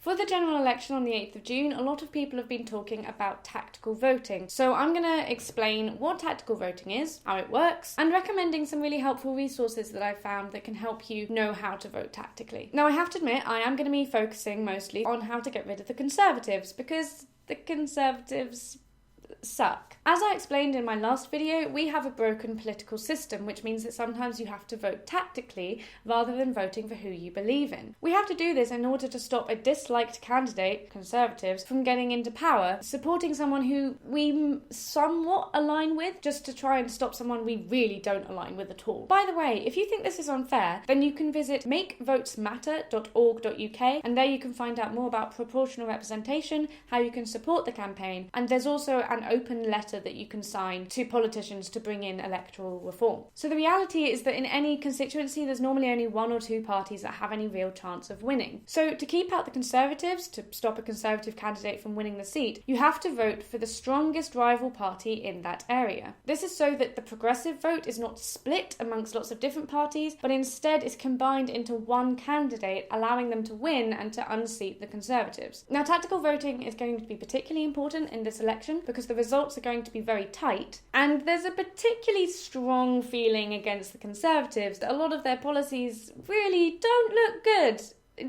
For the general election on the 8th of June, a lot of people have been talking about tactical voting. So I'm going to explain what tactical voting is, how it works, and recommending some really helpful resources that I've found that can help you know how to vote tactically. Now, I have to admit, I am going to be focusing mostly on how to get rid of the Conservatives, because the Conservatives suck. As I explained in my last video, we have a broken political system, which means that sometimes you have to vote tactically rather than voting for who you believe in. We have to do this in order to stop a disliked candidate, Conservatives, from getting into power, supporting someone who we somewhat align with, just to try and stop someone we really don't align with at all. By the way, if you think this is unfair, then you can visit makevotesmatter.org.uk, and there you can find out more about proportional representation, how you can support the campaign, and there's also an open letter that you can sign to politicians to bring in electoral reform. So the reality is that in any constituency, there's normally only one or two parties that have any real chance of winning. So to keep out the Conservatives, to stop a Conservative candidate from winning the seat, you have to vote for the strongest rival party in that area. This is so that the progressive vote is not split amongst lots of different parties, but instead is combined into one candidate, allowing them to win and to unseat the Conservatives. Now, tactical voting is going to be particularly important in this election because the results are going to be very tight, and there's a particularly strong feeling against the Conservatives that a lot of their policies really don't look good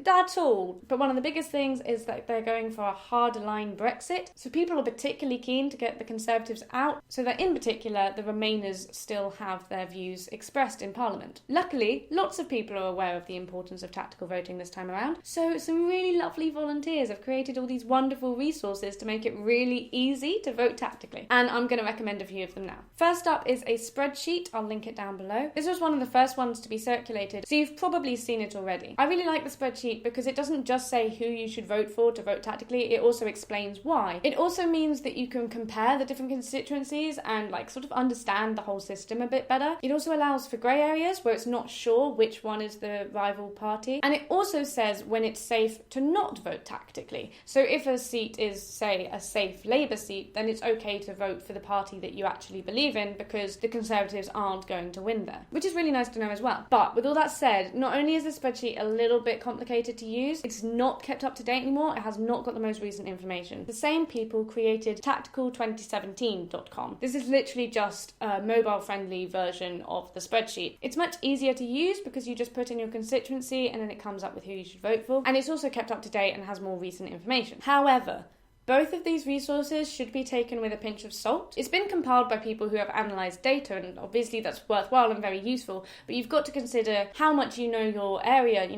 at all. But one of the biggest things is that they're going for a hard-line Brexit, so people are particularly keen to get the Conservatives out, so that in particular the Remainers still have their views expressed in Parliament. Luckily, lots of people are aware of the importance of tactical voting this time around, so some really lovely volunteers have created all these wonderful resources to make it really easy to vote tactically, and I'm going to recommend a few of them now. First up is a spreadsheet. I'll link it down below. This was one of the first ones to be circulated, so you've probably seen it already. I really like the spreadsheet because it doesn't just say who you should vote for to vote tactically, it also explains why. It also means that you can compare the different constituencies and sort of understand the whole system a bit better. It also allows for grey areas where it's not sure which one is the rival party, and it also says when it's safe to not vote tactically. So if a seat is, say, a safe Labour seat, then it's okay to vote for the party that you actually believe in because the Conservatives aren't going to win there, which is really nice to know as well. But with all that said, not only is the spreadsheet a little bit complicated to use, it's not kept up to date anymore. It has not got the most recent information. The same people created tactical2017.com. This is literally just a mobile-friendly version of the spreadsheet. It's much easier to use because you just put in your constituency and then it comes up with who you should vote for, and it's also kept up to date and has more recent information. However, both of these resources should be taken with a pinch of salt. It's been compiled by people who have analysed data, and obviously that's worthwhile and very useful, but you've got to consider how much you know your area.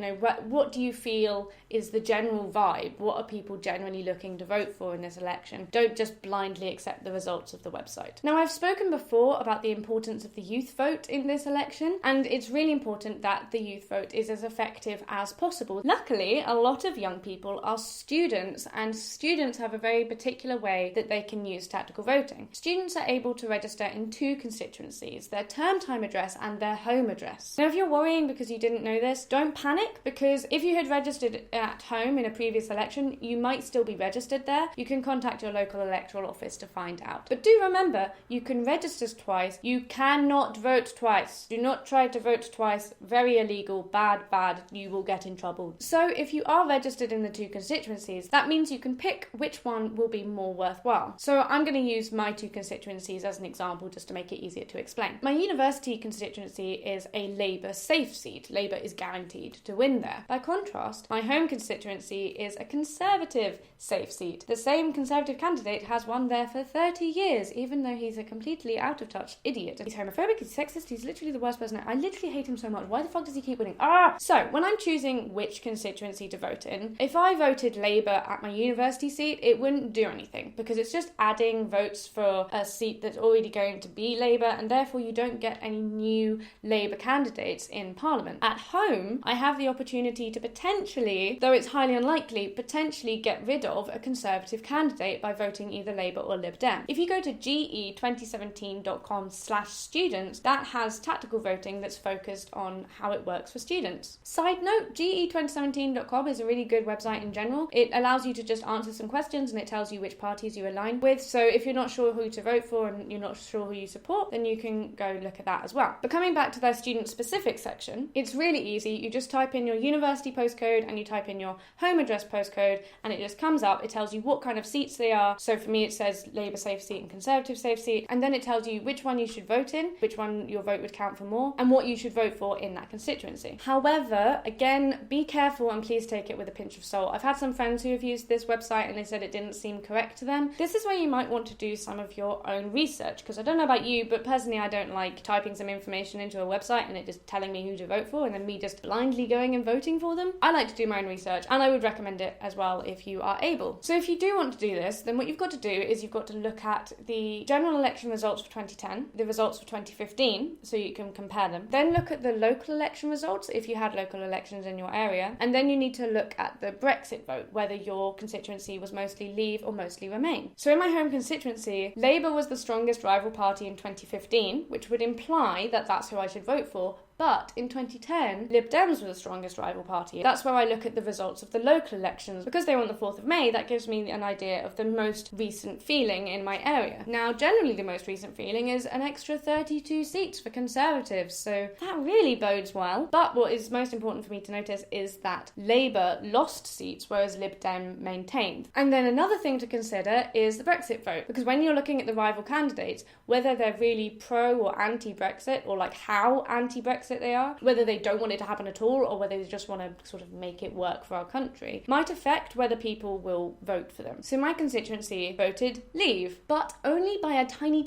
What do you feel is the general vibe? What are people generally looking to vote for in this election? Don't just blindly accept the results of the website. Now, I've spoken before about the importance of the youth vote in this election, and it's really important that the youth vote is as effective as possible. Luckily, a lot of young people are students, and students have a very particular way that they can use tactical voting. Students are able to register in two constituencies, their term time address and their home address. Now, if you're worrying because you didn't know this, don't panic, because if you had registered at home in a previous election, you might still be registered there. You can contact your local electoral office to find out. But do remember, you can register twice. You cannot vote twice. Do not try to vote twice. Very illegal. Bad. You will get in trouble. So if you are registered in the two constituencies, that means you can pick which one will be more worthwhile. So I'm going to use my two constituencies as an example just to make it easier to explain. My university constituency is a Labour safe seat. Labour is guaranteed to win there. By contrast, my home constituency is a Conservative safe seat. The same Conservative candidate has won there for 30 years, even though he's a completely out of touch idiot. He's homophobic, he's sexist, he's literally the worst person. I literally hate him so much. Why the fuck does he keep winning? So when I'm choosing which constituency to vote in, if I voted Labour at my university seat, it wouldn't do anything because it's just adding votes for a seat that's already going to be Labour, and therefore you don't get any new Labour candidates in Parliament. At home, I have the opportunity to potentially, though it's highly unlikely, potentially get rid of a Conservative candidate by voting either Labour or Lib Dem. If you go to GE2017.com/students, that has tactical voting that's focused on how it works for students. Side note, GE2017.com is a really good website in general. It allows you to just answer some questions elections, and it tells you which parties you align with. So if you're not sure who to vote for and you're not sure who you support, then you can go look at that as well. But coming back to their student-specific section, it's really easy. You just type in your university postcode and you type in your home address postcode, and it just comes up. It tells you what kind of seats they are. So for me, it says Labour safe seat and Conservative safe seat, and then it tells you which one you should vote in, which one your vote would count for more, and what you should vote for in that constituency. However, again, be careful and please take it with a pinch of salt. I've had some friends who have used this website and they said it didn't seem correct to them. This is where you might want to do some of your own research, because I don't know about you, but personally I don't like typing some information into a website and it just telling me who to vote for and then me just blindly going and voting for them. I like to do my own research, and I would recommend it as well if you are able. So if you do want to do this, then what you've got to do is you've got to look at the general election results for 2010, the results for 2015, so you can compare them. Then look at the local election results if you had local elections in your area, and then you need to look at the Brexit vote, whether your constituency was mostly Leave or mostly Remain. So in my home constituency, Labour was the strongest rival party in 2015, which would imply that that's who I should vote for. But in 2010, Lib Dems were the strongest rival party. That's where I look at the results of the local elections. Because they were on the 4th of May, that gives me an idea of the most recent feeling in my area. Now, generally the most recent feeling is an extra 32 seats for Conservatives, so that really bodes well. But what is most important for me to notice is that Labour lost seats, whereas Lib Dem maintained. And then another thing to consider is the Brexit vote, because when you're looking at the rival candidates, whether they're really pro or anti-Brexit, or like how anti-Brexit they are, whether they don't want it to happen at all or whether they just want to sort of make it work for our country, might affect whether people will vote for them. So my constituency voted Leave, but only by a tiny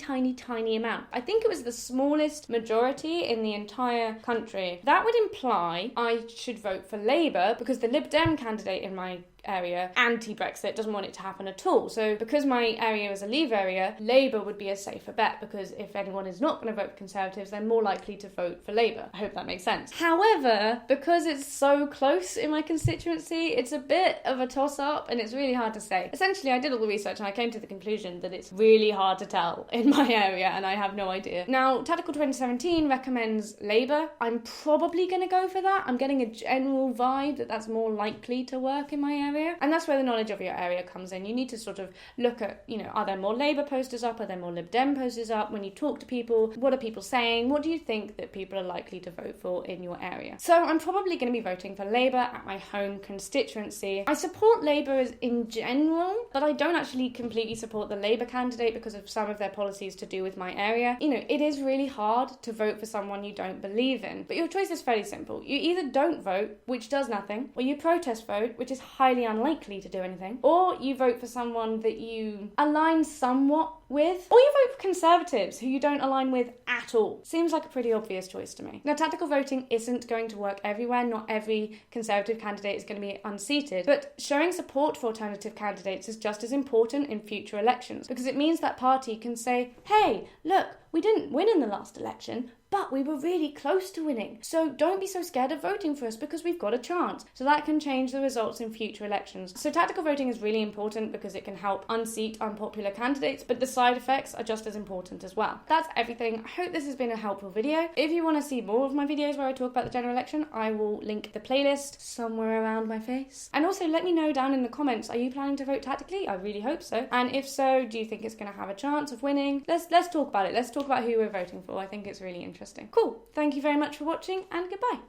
amount. I think it was the smallest majority in the entire country. That would imply I should vote for Labour, because the Lib Dem candidate in my area, anti-Brexit, doesn't want it to happen at all. So because my area is a Leave area, Labour would be a safer bet, because if anyone is not going to vote for Conservatives, they're more likely to vote for Labour. I hope that makes sense. However, because it's so close in my constituency, it's a bit of a toss-up and it's really hard to say. Essentially, I did all the research and I came to the conclusion that it's really hard to tell in my area and I have no idea. Now, Tactical 2017 recommends Labour. I'm probably going to go for that. I'm getting a general vibe that that's more likely to work in my area. And that's where the knowledge of your area comes in. You need to sort of look at, are there more Labour posters up? Are there more Lib Dem posters up? When you talk to people, what are people saying? What do you think that people are likely to vote for in your area? So I'm probably going to be voting for Labour at my home constituency. I support Labour in general, but I don't actually completely support the Labour candidate because of some of their policies to do with my area. It is really hard to vote for someone you don't believe in. But your choice is fairly simple. You either don't vote, which does nothing, or you protest vote, which is highly unlikely to do anything, or you vote for someone that you align somewhat with, or you vote for Conservatives who you don't align with at all. Seems like a pretty obvious choice to me. Now, tactical voting isn't going to work everywhere. Not every Conservative candidate is going to be unseated, but showing support for alternative candidates is just as important in future elections, because it means that party can say, hey, look, we didn't win in the last election, but we were really close to winning. So don't be so scared of voting for us because we've got a chance. So that can change the results in future elections. So tactical voting is really important because it can help unseat unpopular candidates, but the side effects are just as important as well. That's everything. I hope this has been a helpful video. If you want to see more of my videos where I talk about the general election, I will link the playlist somewhere around my face. And also let me know down in the comments, are you planning to vote tactically? I really hope so. And if so, do you think it's going to have a chance of winning? Let's talk about it. Let's talk about who we're voting for. I think it's really interesting. Cool. Thank you very much for watching and goodbye.